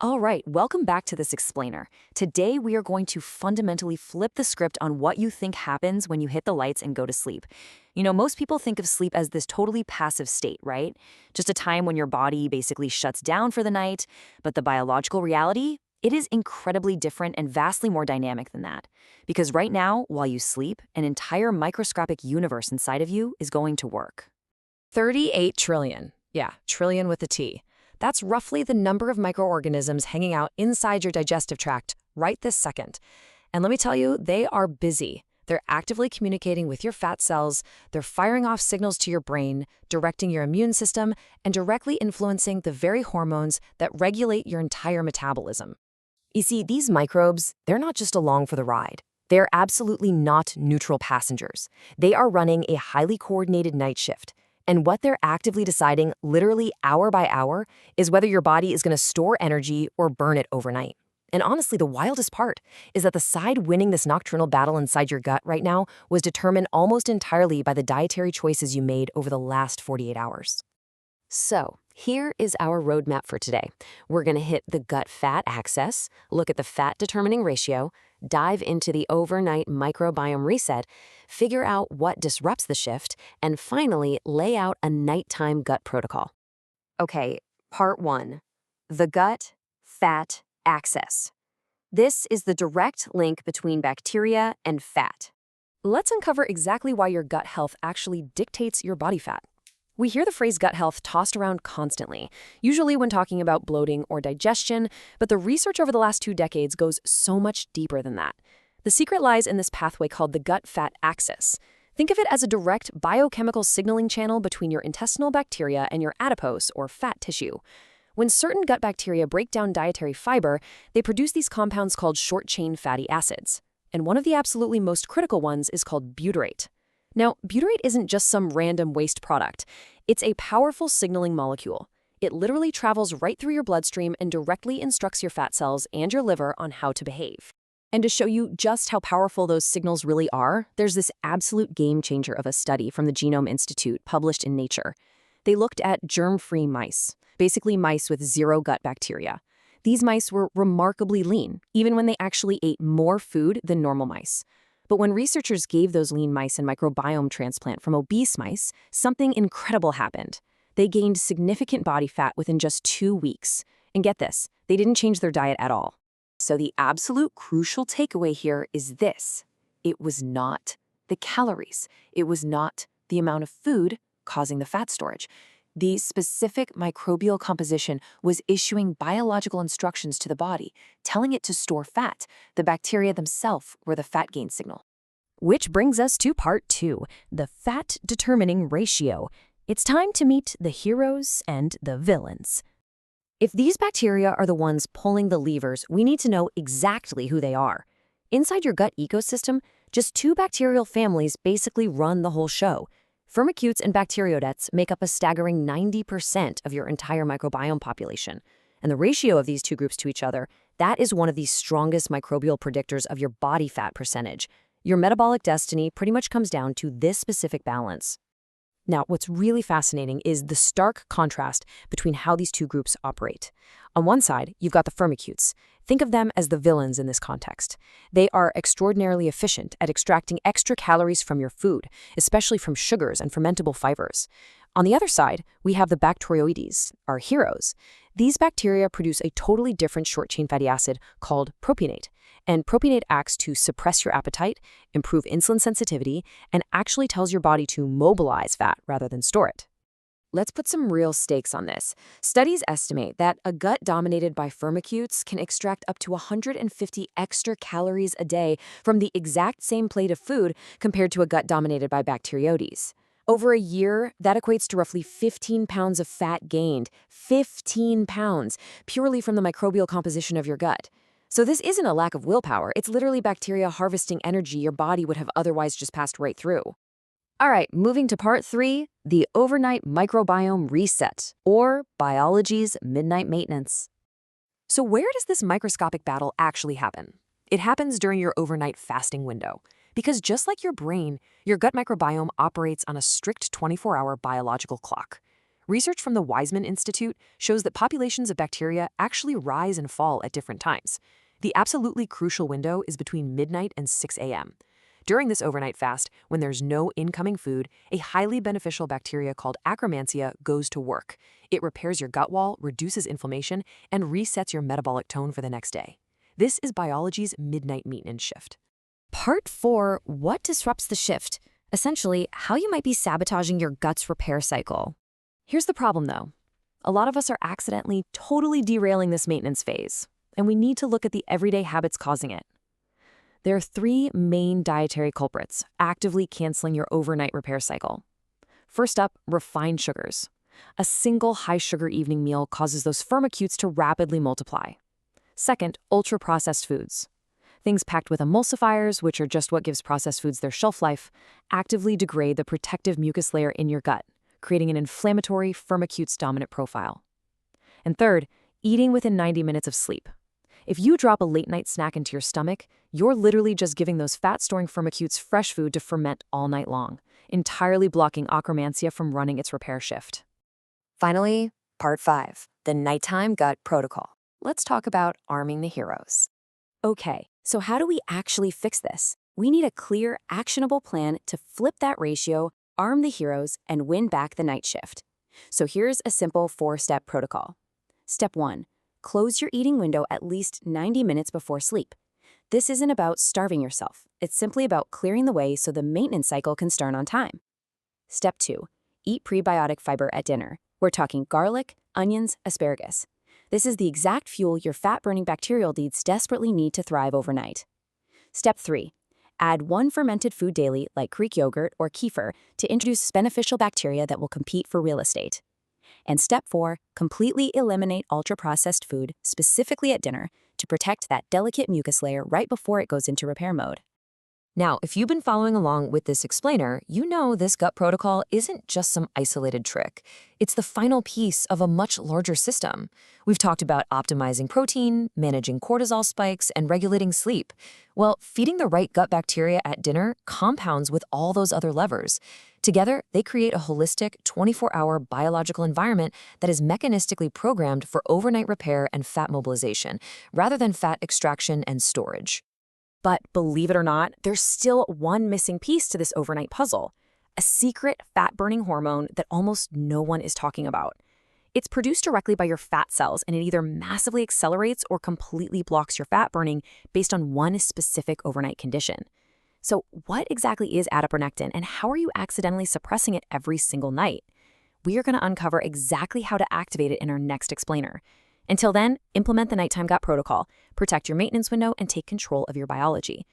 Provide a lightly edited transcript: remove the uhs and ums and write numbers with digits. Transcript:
All right, welcome back to this explainer. Today we are going to fundamentally flip the script on what you think happens when you hit the lights and go to sleep. Most people think of sleep as this totally passive state, right? Just a time when your body basically shuts down for the night. But the biological reality, it is incredibly different and vastly more dynamic than that. Because right now, while you sleep, an entire microscopic universe inside of you is going to work. 38 trillion. Yeah, trillion with a T. That's roughly the number of microorganisms hanging out inside your digestive tract right this second. And let me tell you, they are busy. They're actively communicating with your fat cells, they're firing off signals to your brain, directing your immune system, and directly influencing the very hormones that regulate your entire metabolism. You see, these microbes, they're not just along for the ride. They're absolutely not neutral passengers. They are running a highly coordinated night shift. And what they're actively deciding, literally hour by hour, is whether your body is going to store energy or burn it overnight. And honestly, the wildest part is that the side winning this nocturnal battle inside your gut right now was determined almost entirely by the dietary choices you made over the last 48 hours. So, here is our roadmap for today. We're going to hit the gut-fat axis, look at the fat-determining ratio, dive into the overnight microbiome reset, figure out what disrupts the shift, and finally lay out a nighttime gut protocol. Okay, part 1. The gut-fat axis. This is the direct link between bacteria and fat. Let's uncover exactly why your gut health actually dictates your body fat. We hear the phrase gut health tossed around constantly, usually when talking about bloating or digestion, but the research over the last 2 decades goes so much deeper than that. The secret lies in this pathway called the gut-fat axis. Think of it as a direct biochemical signaling channel between your intestinal bacteria and your adipose, or fat tissue. When certain gut bacteria break down dietary fiber, they produce these compounds called short-chain fatty acids. And one of the absolutely most critical ones is called butyrate. Now, butyrate isn't just some random waste product. It's a powerful signaling molecule. It literally travels right through your bloodstream and directly instructs your fat cells and your liver on how to behave. And to show you just how powerful those signals really are, there's this absolute game changer of a study from the Genome Institute published in Nature. They looked at germ-free mice, basically mice with zero gut bacteria. These mice were remarkably lean, even when they actually ate more food than normal mice. But when researchers gave those lean mice a microbiome transplant from obese mice, something incredible happened. They gained significant body fat within just 2 weeks. And get this, they didn't change their diet at all. So the absolute crucial takeaway here is this. It was not the calories. It was not the amount of food causing the fat storage. The specific microbial composition was issuing biological instructions to the body, telling it to store fat. The bacteria themselves were the fat gain signal. Which brings us to part 2, the fat-determining ratio. It's time to meet the heroes and the villains. If these bacteria are the ones pulling the levers, we need to know exactly who they are. Inside your gut ecosystem, just 2 bacterial families basically run the whole show. Firmicutes and bacteroidetes make up a staggering 90% of your entire microbiome population. And the ratio of these 2 groups to each other, that is one of the strongest microbial predictors of your body fat percentage. Your metabolic destiny pretty much comes down to this specific balance. Now, what's really fascinating is the stark contrast between how these 2 groups operate. On one side, you've got the firmicutes. Think of them as the villains in this context. They are extraordinarily efficient at extracting extra calories from your food, especially from sugars and fermentable fibers. On the other side, we have the bacteroides, our heroes. These bacteria produce a totally different short-chain fatty acid called propionate. And propionate acts to suppress your appetite, improve insulin sensitivity, and actually tells your body to mobilize fat rather than store it. Let's put some real stakes on this. Studies estimate that a gut dominated by firmicutes can extract up to 150 extra calories a day from the exact same plate of food compared to a gut dominated by bacteroides. Over a year, that equates to roughly 15 pounds of fat gained. 15 pounds, purely from the microbial composition of your gut. So this isn't a lack of willpower, it's literally bacteria harvesting energy your body would have otherwise just passed right through. All right, moving to part 3, the overnight microbiome reset, or biology's midnight maintenance. So where does this microscopic battle actually happen? It happens during your overnight fasting window. Because just like your brain, your gut microbiome operates on a strict 24-hour biological clock. Research from the Weizmann Institute shows that populations of bacteria actually rise and fall at different times. The absolutely crucial window is between midnight and 6 a.m. During this overnight fast, when there's no incoming food, a highly beneficial bacteria called Akkermansia goes to work. It repairs your gut wall, reduces inflammation, and resets your metabolic tone for the next day. This is biology's midnight maintenance shift. Part 4, what disrupts the shift? Essentially, how you might be sabotaging your gut's repair cycle. Here's the problem, though. A lot of us are accidentally totally derailing this maintenance phase, and we need to look at the everyday habits causing it. There are 3 main dietary culprits actively canceling your overnight repair cycle. First up, refined sugars. A single high-sugar evening meal causes those firmicutes to rapidly multiply. Second, ultra-processed foods. Things packed with emulsifiers, which are just what gives processed foods their shelf life, actively degrade the protective mucus layer in your gut, creating an inflammatory, firmicutes-dominant profile. And third, eating within 90 minutes of sleep. If you drop a late-night snack into your stomach, you're literally just giving those fat-storing firmicutes fresh food to ferment all night long, entirely blocking Akkermansia from running its repair shift. Finally, Part 5, the nighttime gut protocol. Let's talk about arming the heroes. Okay, so how do we actually fix this? We need a clear, actionable plan to flip that ratio, arm the heroes, and win back the night shift. So here's a simple 4-step protocol. Step 1. Close your eating window at least 90 minutes before sleep. This isn't about starving yourself. It's simply about clearing the way so the maintenance cycle can start on time. Step 2. Eat prebiotic fiber at dinner. We're talking garlic, onions, asparagus. This is the exact fuel your fat-burning bacterial needs desperately need to thrive overnight. Step 3. Add 1 fermented food daily, like Greek yogurt or kefir, to introduce beneficial bacteria that will compete for real estate. And Step 4, completely eliminate ultra-processed food, specifically at dinner, to protect that delicate mucus layer right before it goes into repair mode. Now, if you've been following along with this explainer, you know this gut protocol isn't just some isolated trick. It's the final piece of a much larger system. We've talked about optimizing protein, managing cortisol spikes, and regulating sleep. Well, feeding the right gut bacteria at dinner compounds with all those other levers. Together, they create a holistic, 24-hour biological environment that is mechanistically programmed for overnight repair and fat mobilization, rather than fat extraction and storage. But believe it or not, there's still one missing piece to this overnight puzzle, a secret fat-burning hormone that almost no one is talking about. It's produced directly by your fat cells, and it either massively accelerates or completely blocks your fat burning based on one specific overnight condition. So what exactly is adiponectin, and how are you accidentally suppressing it every single night? We are going to uncover exactly how to activate it in our next explainer. Until then, implement the nighttime gut protocol, protect your maintenance window, and take control of your biology.